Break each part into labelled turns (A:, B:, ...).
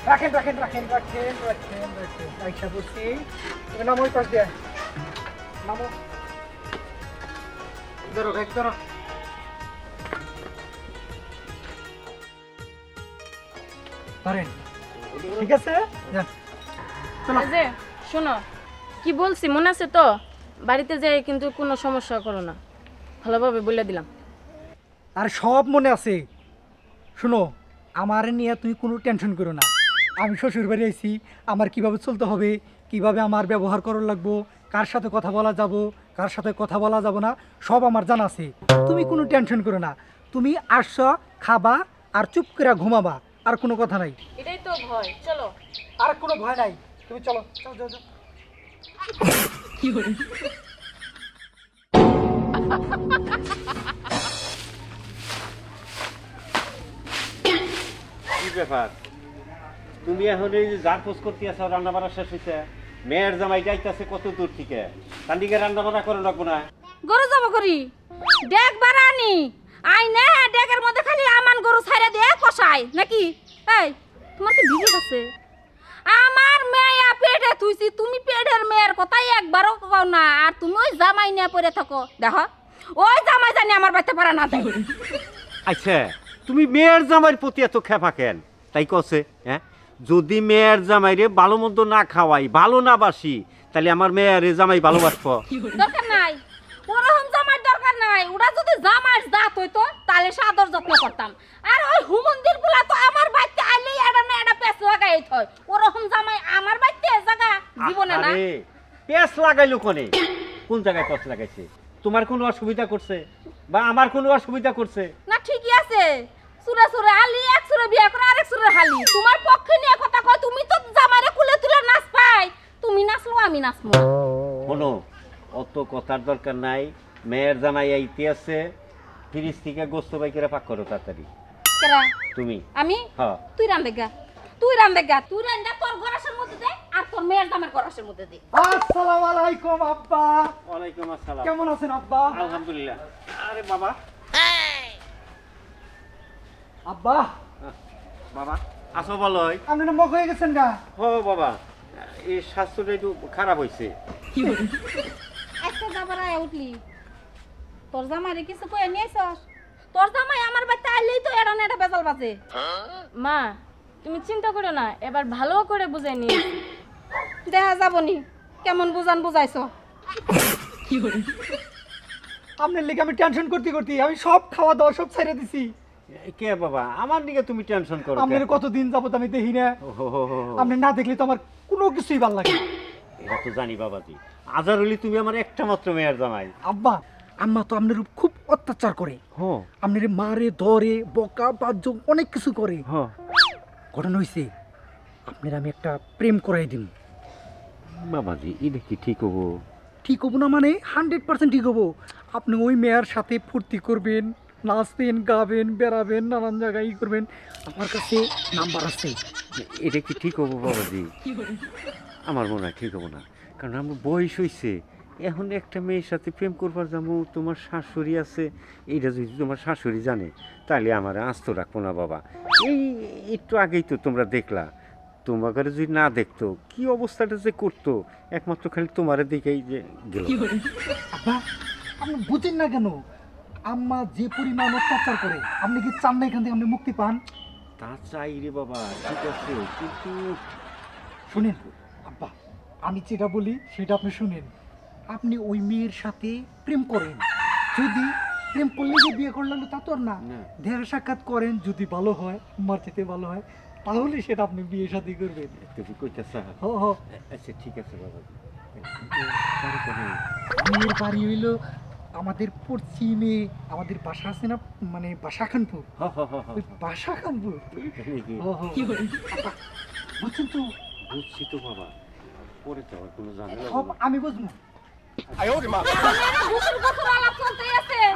A: রাখেন রাখেন রাখেন রাখেন রাখেন রাখেন আইসা বলছি তুমি নামো ওই পাশ দিয়ে নামো ধরো ব্যাগ ধরো ধরেন ঠিক আছে যান চলো
B: এই যে শোনো কি বলছি মনে আছে তো বাড়িতে যাই কিন্তু কোনো সমস্যা করো না ভালোভাবে বলে দিলাম
A: আর সব মনে আছে শোনো আমার নিয়ে তুমি কোনো টেনশন করো না আমি শ্বশুর বাড়ি আইছি আমার কিভাবে চলতে হবে কিভাবে আমার ব্যবহার করার লাগবো কার সাথে কথা বলা যাব কার সাথে কথা বলা যাব না সব আমার জানা আছে তুমি কোনো টেনশন করো না তুমি আসছো খাবা আর চুপ করে ঘুমাবা আর কোনো কথা নাই
B: এটাই তো ভয় চলো
A: আর কোনো ভয় নাই তুমি চলো চলো যাও যাও
C: কি ব্যাপার তুমি এখন এই যে জার পোস্ট করতে আসো রান্না বান্না শেষ হয়েছে মেয়ের জামাই যাইতেছে কত দূর থেকে তার দিকে রান্না বান্না করে রাখবো না
B: গরু যাব করি ডেক বাড়ানি আই না ডেকের মধ্যে খালি আমান গরু ছাইরা দিয়ে কষাই নাকি এই তোমার কি ভিডিও আছে আমার মেয়া পেটে তুইছি তুমি পেটের মেয়ের কথাই একবারও কও না আর তুমি ওই জামাই নিয়ে পড়ে থাকো দেখো ওই জামাই জানি আমার বাড়িতে পারা না দেয়
C: আচ্ছা তুমি মেয়ের জামাইয়ের প্রতি এত খেপা কেন তাই কছে হ্যাঁ যদি মেয়ের জামাইরে ভালো মন্দ না খাওয়াই ভালো না বাসি তাহলে আমার মেয়ের জামাই ভালোবাসবো
B: দরকার নাই ওরকম জামাই দরকার নাই ওরা যদি জামাই জাত হইতো তাহলে সাদর যত্ন করতাম আর ওই হুমন্দির গুলা তো আমার বাড়িতে আইলেই এটা না এটা পেছ লাগাই থয় ওরকম জামাই আমার বাড়িতে জায়গা জীবনে না
C: আরে পেঁচ লাগাইলো কোনে কোন জায়গায় পেঁচ লাগাইছে তোমার কোনো অসুবিধা করছে বা আমার কোনো অসুবিধা করছে
B: না ঠিকই আছে সুরে সুরে আলি এক সুরে বিয়ে করে আরেক সুরে হালি তোমার পক্ষে নিয়ে কথা কয় তুমি তো জামাইরে কুলে তুলে নাচ পাই তুমি নাচলো আমি নাচবো
C: শোনো অত কথার দরকার নাই মেয়ের জামাই আইতে আছে ফ্রিজ থেকে গোস্ত বাই করে পাক করো তাড়াতাড়ি
B: কেরা
C: তুমি
B: আমি
C: হ্যাঁ
B: তুই রান্ধে গা তুই রান্ধে গা তুই রান্ধে তোর গরাসের মধ্যে দে আর তোর মেয়ের জামাইর গরাসের মধ্যে দে
A: আসসালামু আলাইকুম আব্বা
C: ওয়ালাইকুম আসসালাম
A: কেমন আছেন আব্বা
C: আলহামদুলিল্লাহ আরে বাবা
A: আব্বা
C: বাবা আসো ভালোই
A: আপনি না মগ হয়ে গেছেন গা
C: ও বাবা এই স্বাস্থ্যটা একটু খারাপ হয়েছে
B: আজকে যাবার আয় উঠলি তোর জামাইরে কিছু কয়ে নিয়েছস তোর জামাই আমার বাড়িতে আইলেই তো এটা না এটা বেজাল বাজে মা তুমি চিন্তা করো না এবার ভালো করে বুঝাই নিয়ে দেখা যাবনি কেমন বুঝান বুঝাইছো
A: আপনার লেগে আমি টেনশন করতে করতে আমি সব খাওয়া দাওয়া সব ছেড়ে দিছি
C: কে বাবা আমার দিকে তুমি টেনশন করো
A: আপনার কতদিন যাবত আমি দেখি না আপনি না দেখলে তো আমার কোনো কিছুই ভালো লাগে না।
C: এটা তো জানি বাবাজি আজার হলি তুমি আমার একটা মাত্র মেয়ের জামাই
A: আব্বা আম্মা তো আপনার উপর খুব অত্যাচার করে
C: হ্যাঁ
A: আপনার মারে ধরে বকা বাজ্য অনেক কিছু করে
C: হ্যাঁ
A: ঘটনা হয়েছে আপনার আমি একটা প্রেম করাই দিন
C: বাবাজি এটা কি ঠিক হবো
A: ঠিক হবো না মানে 100% ঠিক হবো আপনি ওই মেয়ের সাথে ফুর্তি করবেন নাচবেন গাবেন বেড়াবেন নানান জায়গায় ই করবেন আমার কাছে নাম্বার আছে
C: এটা কি ঠিক হবো বাবাজি আমার মনে হয় ঠিক হবো না কারণ আমার বয়স হয়েছে এখন একটা মেয়ের সাথে প্রেম করবার যাবো তোমার শাশুড়ি আছে এইটা যদি তোমার শাশুড়ি জানে তাহলে আমার আস্ত রাখবো না বাবা এই একটু আগেই তো তোমরা দেখলা তোমাকে যদি না দেখতো কি অবস্থাটা যে করতো একমাত্র খালি তোমার দিকেই যে গেল
A: আব্বা আপনি বুঝেন না কেন আম্মা যে পরিমাণ অত্যাচার করে আপনি কি চান না এখান থেকে আপনি মুক্তি পান
C: তা চাই রে বাবা ঠিক আছে কিন্তু
A: শুনেন আব্বা আমি যেটা বলি সেটা আপনি শুনেন আপনি ওই মেয়ের সাথে প্রেম করেন যদি প্রেম করলে যে বিয়ে করলেন তা তো আর না
C: না।
A: দেখা সাক্ষাৎ করেন যদি ভালো হয় আমার যেতে ভালো হয় তাহলে সেটা আপনি বিয়ে শাদী করবেন
C: তুমি কইতেছা
A: হ হ
C: আচ্ছা ঠিক আছে বাবা
A: মেয়ের বাড়ি হইলো আমাদের পশ্চিমে আমাদের বাসা আছে না মানে বাসা খানপুর ওই বাসা খানপুর আব্বা, বুঝছেন তো
C: বুঝছি তো বাবা পরে তো আর কোনো ঝামেলা
A: সব আমি বুঝবো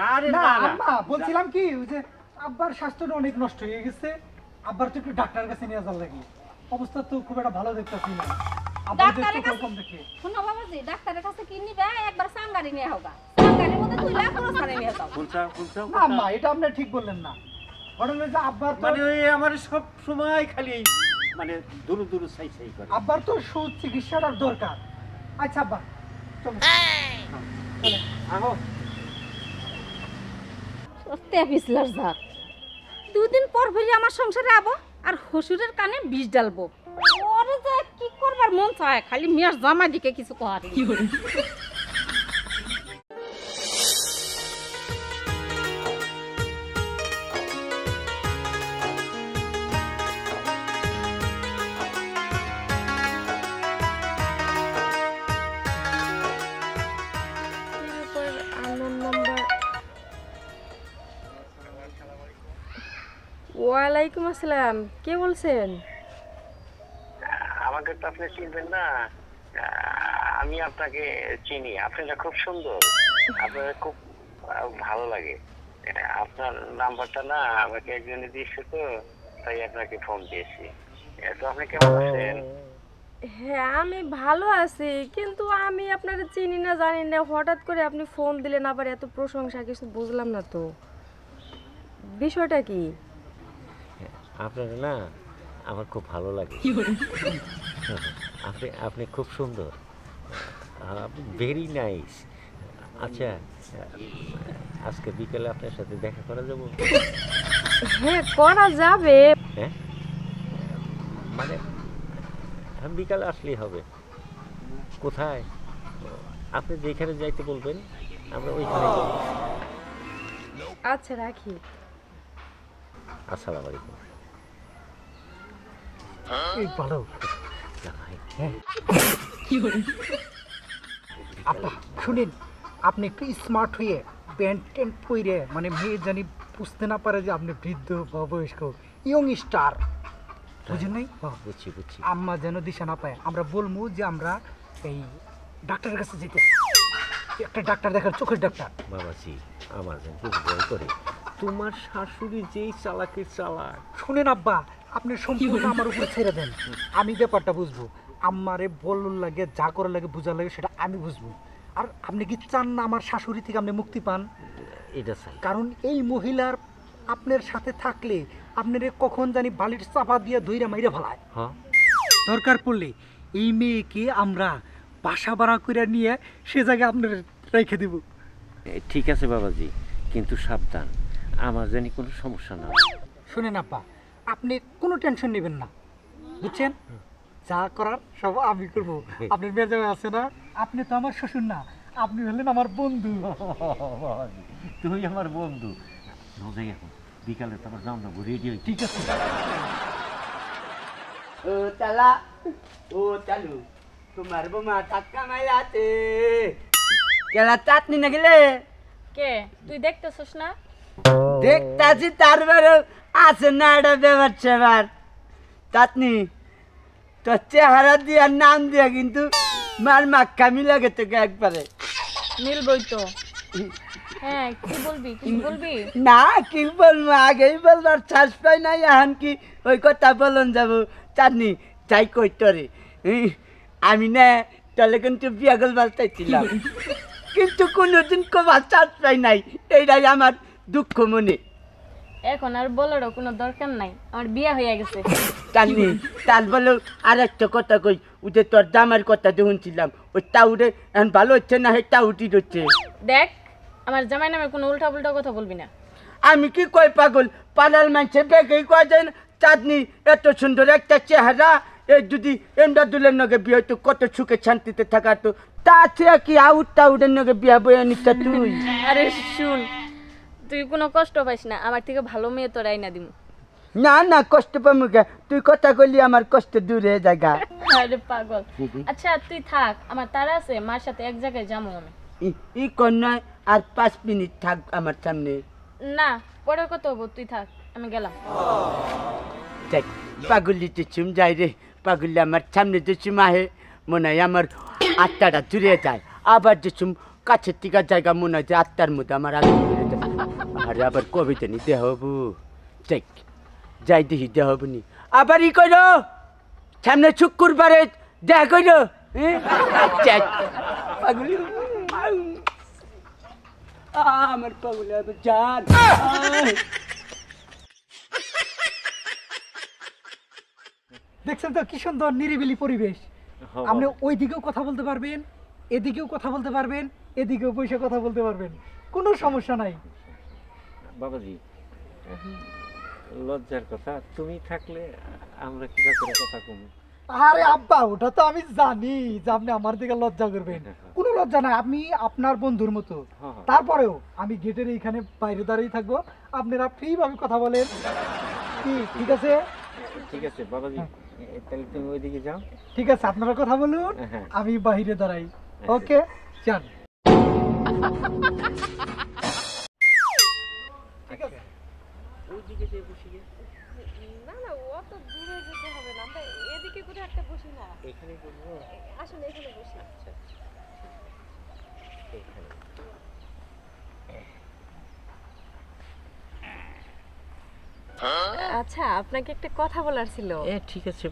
C: আরে
A: না
C: না না
A: আম্মা বলছিলাম কি ওই যে আব্বার স্বাস্থ্যটা অনেক নষ্ট হয়ে গেছে আব্বার তো একটু ডাক্তারের কাছে নিয়ে যাওয়ার লাগে অবস্থা তো খুব একটা ভালো দেখতেছি না আব্বার যে
B: ডাক্তারের
A: একটু
B: কাছে
A: কম দেখে
B: শোনো বাবাজি ডাক্তারের কাছে কি নিবে একবার সাঙ্গারি নিয়ে হোগা সাঙ্গারির মধ্যে তুইলা পুরো সারে নিয়ে যাও
C: কোনটা
A: না আম্মা এটা আপনি ঠিক বললেন না ঘটনা যে আব্বার তো
C: মানে ওই আমার সব সময় খালি মানে দুরু দুরু সাই সাই করে।
A: আব্বার তো সুচিকিৎসাটার দরকার। আচ্ছা আব্বা চলো চলো আগো।
B: সত্যি পিছলার জাত, দুদিন পর ফিরে আমার সংসারে আবো আর হসুরের কানে বিষ ডালবো। ওরে যে কি করবার মন চায়, খালি মেয়ের জামা দিকে কিছু কহার।
D: ওয়ালাইকুম আসসালাম, কে বলছেন?
E: আমাকে তো আপনি চিনবেন না। আমি আপনাকে চিনি, আপনারা খুব সুন্দর, আপনার খুব ভালো লাগে। আপনার নাম্বারটা না আমাকে একজনে দিয়েছে, তো তাই আপনাকে ফোন দিয়েছি। তো আপনি কেমন আছেন?
D: হ্যাঁ আমি ভালো আছি, কিন্তু আমি আপনাকে চিনি না জানি না, হঠাৎ করে আপনি ফোন দিলেন, আবার এত প্রশংসা, কিছু বুঝলাম না তো বিষয়টা কি।
C: আপনার না আমার খুব ভালো লাগে। আপনি আপনি খুব সুন্দর, ভেরি নাইস। আচ্ছা আজকে বিকেলে আপনার সাথে দেখা করা যাব?
D: হ্যাঁ করা যাবে।
C: হ্যাঁ মানে বিকালে আসলেই হবে। কোথায়? আপনি যেখানে যাইতে বলবেন আমরা ওইখানে যাব।
D: আচ্ছা রাখি।
C: আসসালামু আলাইকুম।
A: এই ভালো হ্যাঁ আব্বা শুনেন, আপনি একটু স্মার্ট হয়ে প্যান্ট ট্যান্ট পরে, মানে মেয়ে জানি বুঝতে না পারে যে আপনি বৃদ্ধ বা বয়স্ক, ইয়ং স্টার, বুঝেন নাই?
C: বুঝছি বুঝছি।
A: আম্মা যেন দিশা না পায়, আমরা বলবো যে আমরা এই ডাক্তারের কাছে যেতে, একটা ডাক্তার দেখার, চোখের ডাক্তার।
C: বাবাজি আমার যেন খুব ভয় করে, তোমার শাশুড়ি যেই চালাকের চালাক।
A: শুনেন আব্বা, আপনি সম্পূর্ণ আমার উপর ছেড়ে দেন, আমি ব্যাপারটা বুঝবো। আম্মারে বলুন লাগে, যা করার লাগে, বোঝার লাগে, সেটা আমি বুঝবো। আর আপনি কি চান না আমার শাশুড়ি থেকে আপনি মুক্তি পান?
C: এটা চাই।
A: কারণ এই মহিলার আপনার সাথে থাকলে আপনার কখন জানি বালির চাপা দিয়ে ধইরা মাইরে ফেলায়।
C: হ্যাঁ
A: দরকার পড়লে এই মেয়েকে আমরা বাসা ভাড়া করে নিয়ে সে জায়গায় আপনার রেখে দেব।
C: ঠিক আছে বাবাজি, কিন্তু সাবধান, আমার জানি কোনো সমস্যা না।
A: শুনেন আব্বা, আপনি কোনো টেনশন নেবেন না, বুঝছেন? যা করার সব আমি করবো। আপনার মেয়ের জায়গায় আছে না, আপনি তো আমার শ্বশুর না, আপনি হলেন আমার বন্ধু।
C: তুই আমার বন্ধু। যাই এখন, বিকালে তো আমার যাও না, রেডি হই।
A: ঠিক আছে।
F: ও তালা ও চালু তোমার বোমা টাকা মাইলাতে কেলা চাটনি না গেলে
D: কে তুই দেখতেছস না?
F: দেখতাছি, তারপরে আছে না এটা ব্যাপার সেবার চাটনি তোর চেহারা দিয়া নাম দিয়া কিন্তু মার মাক্কামি লাগে তোকে একবারে।
D: মিলবই তো। হ্যাঁ কি বলবি, কিছু বলবি?
F: না কি বলবো, আগেই বলবার শ্বাস পাই নাই, এখন কি ওই কথা বলন যাবো? চাটনি যাই কই তোরে, আমি না তাহলে কিন্তু বিয়া করবার চাইছিলাম, কিন্তু কোনোদিন কবার চাষ পাই নাই, এইটাই আমার দুঃখ মনে।
D: এখন আর বলারও কোনো দরকার নাই, আমার বিয়ে হয়ে গেছে।
F: চাটনি তার বলো আর একটা কথা কই, ওদের তোর জামার কথা শুনছিলাম, ওই টাউরে এখন ভালো হচ্ছে না, হে টাউটি হচ্ছে।
D: দেখ আমার জামাই নামে কোনো উল্টা পুল্টা কথা বলবি না।
F: আমি কি কই পাগল, পাড়ার মানুষের বেগেই কয় যায় না, চাঁদনি এত সুন্দর একটা চেহারা, এই যদি এন্ডা দুলের নগে বিয়ে হইতো কত সুখে শান্তিতে থাকা, তো তা চেয়ে কি আউট টাউটের নগে বিয়া বয়ে নিচ্ছ তুই?
D: আরে শুন, তুই কোনো কষ্ট পাইস না, আমার থেকে ভালো মেয়ে তোর আইনা দিমু।
F: না না কষ্ট পাবো কে, তুই কথা কইলি আমার কষ্ট দূর হয়ে জায়গা।
D: আরে পাগল, আচ্ছা তুই থাক, আমার তারা আছে, মার সাথে এক জায়গায় যাবো আমি।
F: ই কন্যা আর 5 মিনিট থাক আমার সামনে।
D: না পরে কত হবো, তুই থাক, আমি গেলাম।
F: দেখ পাগলি তো চুম যাই রে, পাগলি আমার সামনে যে চুম আহে মনে হয় আমার আত্মাটা জুড়ে যায়, আবার যে চুম কাছের টিকা জায়গা মনে হয় যে আত্মার মধ্যে আমার আগে জুড়ে যায়। আরে আবার কবিতা নিতে হবো, দেখ যাই দেখি দেহ হবনি, আবার ই করো সামনে শুক্রবারে দেখা করো। পাগলি আমার পাগলি আবার জান।
A: দেখছেন তো কি সুন্দর নিরিবিলি পরিবেশ।
C: হ্যাঁ,
A: আপনি
C: বাবা।
A: ওই দিকেও কথা বলতে পারবেন, এদিকেও কথা বলতে পারবেন, এদিকেও বসে কথা বলতে পারবেন, কোনো সমস্যা নাই।
C: বাবাজি, এখন লজ্জার কথা, তুমি থাকলে আমরা কিবা করে কথা কমু।
A: আরে আব্বা, ওটা তো আমি জানি যে আপনি আমার দিকে লজ্জা করবেন। কোনো লজ্জা নাই, আমি আপনার বন্ধুর মতো।
C: হ্যাঁ, হ্যাঁ।
A: তারপরেও আমি গেটের এইখানে বাইরে দাঁড়িয়ে থাকবো, আপনারা ফ্রি ভাবে কথা বলেন। কি ঠিক আছে?
C: ঠিক আছে বাবাজি, তাহলে তুমি ওইদিকে যাও।
A: ঠিক আছে, আপনারা কথা বলুন,
C: হ্যাঁ।
A: আমি বাইরে দাঁড়াই। ওকে, যান। ঠিক আছে।
C: ওইদিকে যে বসি গে।
D: না না, অত দূরে যেতে হবে না, আমরা এদিকে কোথাও একটা বসি না।
C: এখানে বলবো।
D: আসুন এখানে বসি।
C: আচ্ছা, আচ্ছা। এখানে।
D: আচ্ছা, আপনাকে একটা কথা বলার ছিল।
C: ঠিক আছে,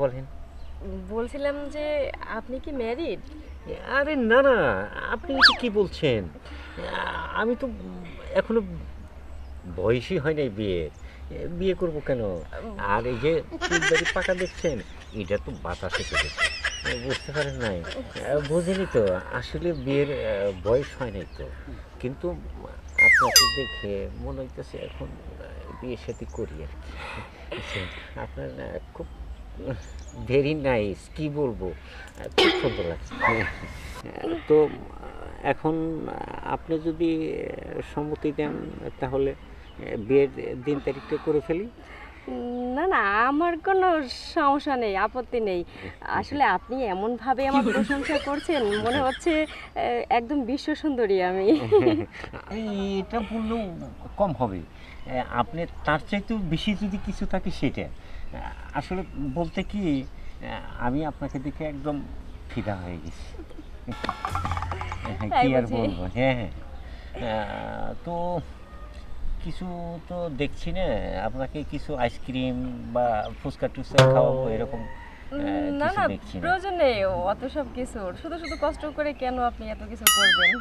C: বলেন।
D: বলছিলাম যে আপনি কি ম্যারিড?
C: আরে না না, আপনি এটা কি বলছেন? আমি তো এখনো বয়সই হয় নাই বিয়ের। বিয়ে করব কেন? আর এই যে চুলদারি পাকা দেখছেন, এটা তো বাতাসে কেটেছে, বুঝতে পারেন নাই? বুঝিনি তো, আসলে বিয়ের বয়স হয় নাই তো। কিন্তু আপনাকে দেখে মনে হইতেছে এখন বিয়ে শাদী করি আর কি। বুঝছেন? আপনার খুব ভেরি নাইস, কি বলবো, খুব সুন্দর লাগছে। তো এখন আপনি যদি সম্মতি দেন তাহলে বিয়ের দিন তারিখটা করে ফেলি।
D: না না, আমার কোনো সমস্যা নেই, আপত্তি নেই। আসলে আপনি এমনভাবে আমার প্রশংসা করছেন, মনে হচ্ছে একদম বিশ্ব সুন্দরী আমি।
C: এটা বললেও কম হবে, আপনি তার চাইতেও বেশি যদি কিছু থাকে সেটা। আসলে বলতে কি, আমি আপনাকে দেখে একদম ফিদা হয়ে গেছি। কি আর
D: বুঝি।
C: বলবো। হ্যাঁ হ্যাঁ, তো কিছু তো দেখছি না, আপনাকে কিছু আইসক্রিম বা ফুচকা টুচকা খাওয়াবো এরকম
D: না
C: কিছু
D: না,
C: দেখছি না।
D: প্রয়োজন নেই অত সব কিছু। শুধু শুধু কষ্ট করে কেন আপনি এত কিছু করবেন?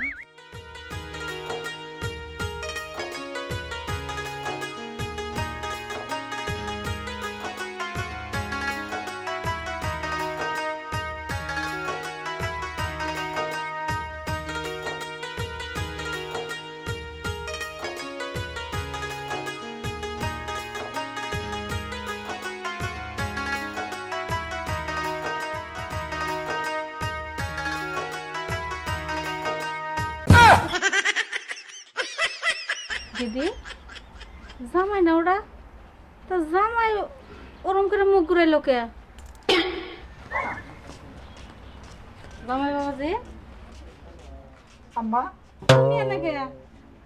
B: দিদি, জামাই না ওরা? তো জামাই ওরম করে মুখ ঘুরাইলো কে? জামাই বাবাজি,
A: আম্মা,
B: তুমি এনেকে?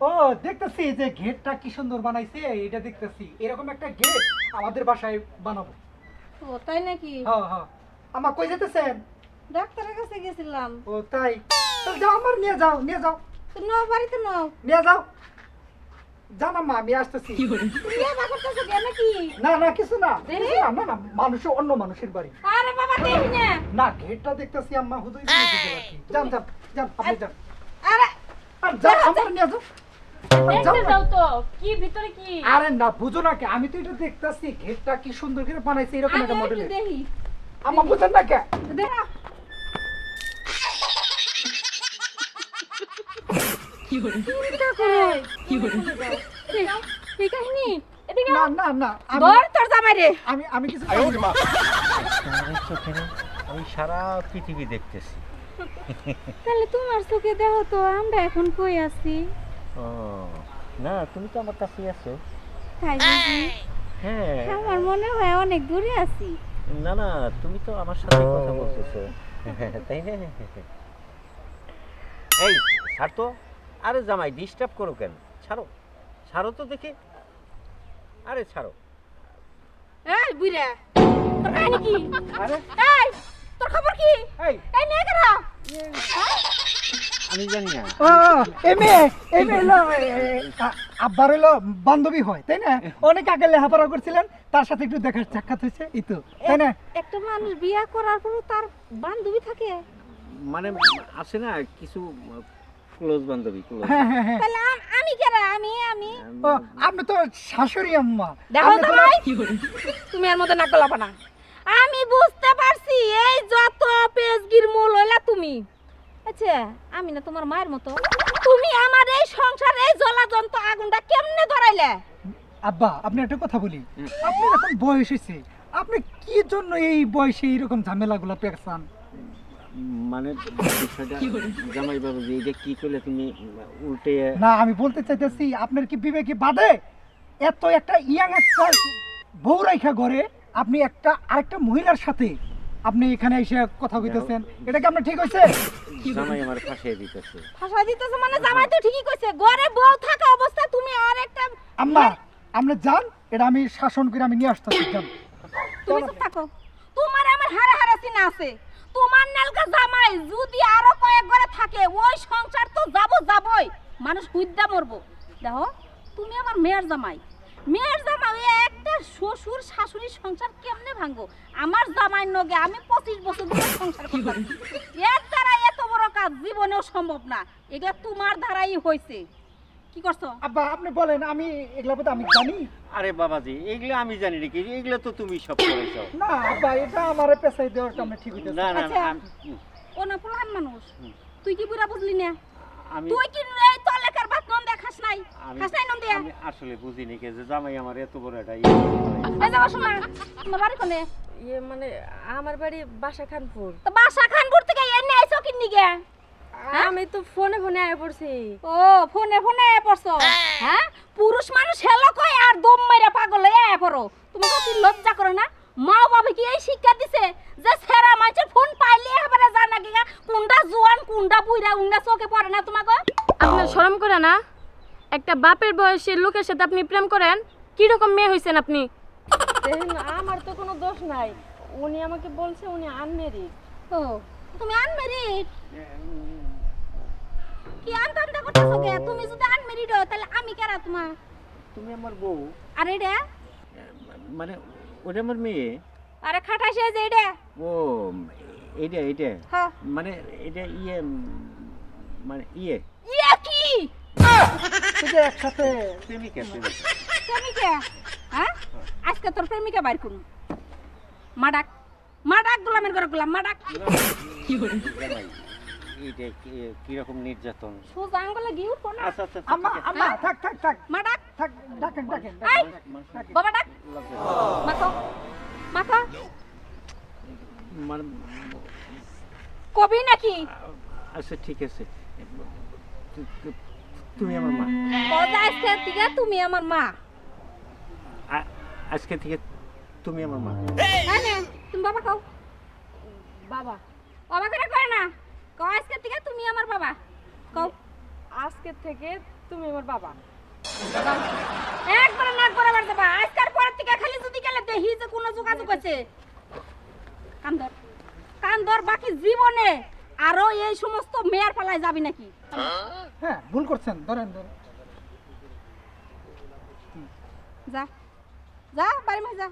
A: ও দেখতেছি যে গেটটা কি সুন্দর বানাইছে, এটা দেখতেছি। এরকম একটা গেট আমাদের বাসায় বানাবো।
B: ও তাই নাকি?
A: হ্যাঁ হ্যাঁ। আম্মা কই যেতেছেন?
B: ডাক্তারের কাছে গেছিলাম।
A: ও তাই? তাহলে যাও, আমার নিয়ে যাও, নিয়ে যাও,
B: তো নাও, বাড়িতে নাও।
A: নিয়ে যাও। জান আম্মা, আমি আসতেছি।
B: তুমি একা করতেছো কেন নাকি?
A: না না, কিছু না,
B: দেখি?
A: কিছু না, না না, মানুষের অন্য মানুষের বাড়ি।
B: আরে বাবা, দেখি না।
A: না, গেটটা দেখতেছি আম্মা, হুদুই দিয়ে দিতে পারছি। যান যান যান, আপনি যান।
B: আরে
A: আর যাও, আমার নিয়ে যাও। আর যাও
B: দেখতে
A: না।
B: যাও তো, কি ভিতরে কি?
A: আরে না, বুঝো না কে, আমি তো এটা দেখতেছি গেটটা কি সুন্দর করে বানাইছে, এরকম
B: আমি
A: একটা
B: একটু
A: মডেলের।
B: দেখি।
A: আম্মা বুঝেন না কে?
B: দেখা। চিন্তা করো। এই কাহিনী, এদিকে
A: না
B: আও।
A: না না,
B: ধর তোর জামাই রে।
A: আমি কিছু
C: তোমার চোখে না, আমি সারা পৃথিবী দেখতেছি।
B: তাহলে তোমার চোখে দেখো তো আমরা এখন কই আছি।
C: ও না, তুমি তো আমার কাছেই আছো।
B: তাই বুঝি?
C: হ্যাঁ,
B: আমার মনে হয় অনেক দূরে আছি।
C: না না, তুমি তো আমার সাথে কথা বলতেছো, তাই না? এই ছাড় তো, আরে জামাই ডিস্টার্ব করো কেন? ছাড়ো, ছাড়ো তো দেখি, আরে ছাড়ো।
B: এই বুইরা, তোর কাহিনী কি?
A: আরে
B: এই তোর খবর কি?
A: এই
B: এই মেয়ে কারা?
C: আমি জানি না।
A: ও এমএ হলো আব্বার হলো বান্ধবী হয়, তাই না? অনেক আগে লেখাপড়া করছিলেন, তার সাথে একটু দেখা সাক্ষাৎ হয়েছে, এই তো, তাই না?
B: একটা মানুষ বিয়া করার পর তার বান্ধবী থাকে?
C: মানে আছে না কিছু ক্লোজ বান্ধবী, ক্লোজ।
A: হ্যাঁ হ্যাঁ হ্যাঁ।
B: তাহলে আমি কারা? আমি
A: ও, আপনি তো শাশুড়ি আম্মা।
B: দেখো
A: আপনি তো-
B: জামাই, তুমি এর মধ্যে নাক গলাবা না। আমি বুঝতে পারছি এই যত পেজগির মূল হইলা তুমি। আচ্ছা আমি না তোমার মায়ের মতো, তুমি আমার এই সংসার এই জ্বলাযন্ত আগুনটা কেমনে ধরাইলে?
A: আব্বা আপনি একটা কথা বলি, আপনার এখন বয়স হয়েছে, আপনি কি জন্য এই বয়সে এইরকম ঝামেলাগুলো পেছান?
C: মানে বিষয়টা জামাই বাবাজি এটা কি করলে তুমি উল্টে
A: না আমি বলতে চাইতেছি আপনার কি বিবেকে বাদে এত একটা ইয়াং একটা বউ রাইখা ঘরে আপনি একটা আরেকটা মহিলার সাথে আপনি এখানে এসে কথা কইতেছেন, এটা কি আপনার ঠিক হয়েছে?
C: জামাই আমার ফাঁসিয়ে দিতেছে।
B: ভাষা দিতেছে মানে জামাই তো ঠিকই কইছে, ঘরে বউ থাকা অবস্থায় তুমি আর একটা
A: আম্মা আপনি যান, এটা আমি শাসন করে আমি নিয়ে আসতেছি। যান
B: তুমি চুপ থাকো, তোমার আমার হারে হারে চিনা আছে। তোমার নালকা জামাই যদি আরো কয়েক ঘরে থাকে ওই সংসার তো যাবই, মানুষ হুইদ্দা মরবো। দেখো তুমি আমার মেয়ের জামাই, মেয়ের জামাই একটা শ্বশুর শাশুড়ির সংসার কেমনে ভাঙবো? আমার জামাই নগে আমি 25 বছর ধরে সংসার করছি, এর দ্বারা এত বড় কাজ জীবনেও সম্ভব না। এটা তোমার দ্বারাই হয়েছে। কি করছো?
A: আব্বা আপনি বলেন, আমি এগুলা বলতে আমি জানি
C: আরে বাবাজি এগুলো আমি জানি নাকি, এগুলো তো তুমি সব করেছো।
A: না আব্বা, এটা আমার পেছাই দেওয়াটা আমরা ঠিক হইতেছে।
C: না না
B: আচ্ছা।
C: আমি-
B: ও না প্রধান মানুষ, তুই কি বুড়া বুঝলি না?
C: আমি
B: তুই কি এই তলেকার ভাত নন দেখাস নাই? খাস নাই নন দিয়া?
C: আমি আসলে বুঝিনি যে জামাই আমার এত বড় একটা
B: এই যাও শোনা, তোমার বাড়ি কোনে?
D: ইয়ে মানে আমার বাড়ি বাসা খানপুর।
B: তো বাসা খানপুর থেকে এনে আইছো কিন্নি গে?
D: আমি তো ফোনে ফোনে আয়া পড়ছি।
B: ও ফোনে ফোনে পড়ছো? হ্যাঁ পুরুষ মানুষ হেলো কয় আর দম মাইরা পাগল হয়ে আয়া পড়ো। তুমি কি লজ্জা করো না? মা বাবা কি এই শিক্ষা দিছে যে সেরা মানুষের ফোন পাইলে এবারে জানা কি কোনটা জোয়ান কোনটা বুইরা উন্ডা চোখে পড়ে না তোমাকে?
G: আপনার শরম করে না? একটা বাপের বয়সের লোকের সাথে আপনি প্রেম করেন? কি রকম মেয়ে হইছেন আপনি?
D: দেখেন আমার তো কোনো দোষ নাই, উনি আমাকে বলছে উনি আনমেরিড।
B: ও তুমি আনমেরিড? কি আনতামটা করতেছো কে? তুমি যদি আনমেরিড হও তাহলে আমি কেরা তোমার?
C: তুমি আমার বউ,
B: আর এটা
C: মানে ওটা আমার মেয়ে।
B: আরে খাটাইছে যে এটা?
C: ও এইটা এইটা
B: হ্যাঁ
C: মানে এটা ইয়ে মানে ইয়ে
B: ইয়া কি?
A: এটা একসাথে
C: প্রেমিকা প্রেমিকা।
B: প্রেমিকা? হ্যাঁ আজকে তোর প্রেমিকা বাইর করুন। মাডাক মাডাক গোলামের ঘরে গোলাম মাডাক।
C: জামাই এইটা কিরকম নির্যাতন।
B: সোজা আঙ্গুলে গিয়ে উঠবো না।
C: আচ্ছা আচ্ছা
A: আম্মা
C: ঠিক আছে।
A: আম্মা থাক থাক থাক
B: মাডাক
A: থাক, ডাকেন ডাকেন
B: এই
A: ডাকেন।
B: বাবা ডাক মাখো মাখো
C: মানে
B: কবি নাকি?
C: আচ্ছা ঠিক আছে, তুমি আমার মা।
B: তো আজকে থেকে তুমি আমার মা।
C: আজকে থেকে তুমি আমার মা।
B: হ্যাঁ না তুমি বাবা কও।
D: বাবা
B: বাবা করে কয় না, কও আজকে থেকে তুমি আমার বাবা কও।
D: আজকে থেকে তুমি আমার বাবা।
B: একবার নাক বরাবর দেবা। আজকাল পরের থেকে খালি যদি গেলে দেখি যে কোনো যোগাযোগ আছে কান্দর কান্দর, বাকি জীবনে আরো এই সমস্ত মেয়ের পালায় যাবি নাকি?
A: হ্যাঁ ভুল করছেন, ধরেন ধরেন।
B: যা যা বাড়ি মা যা।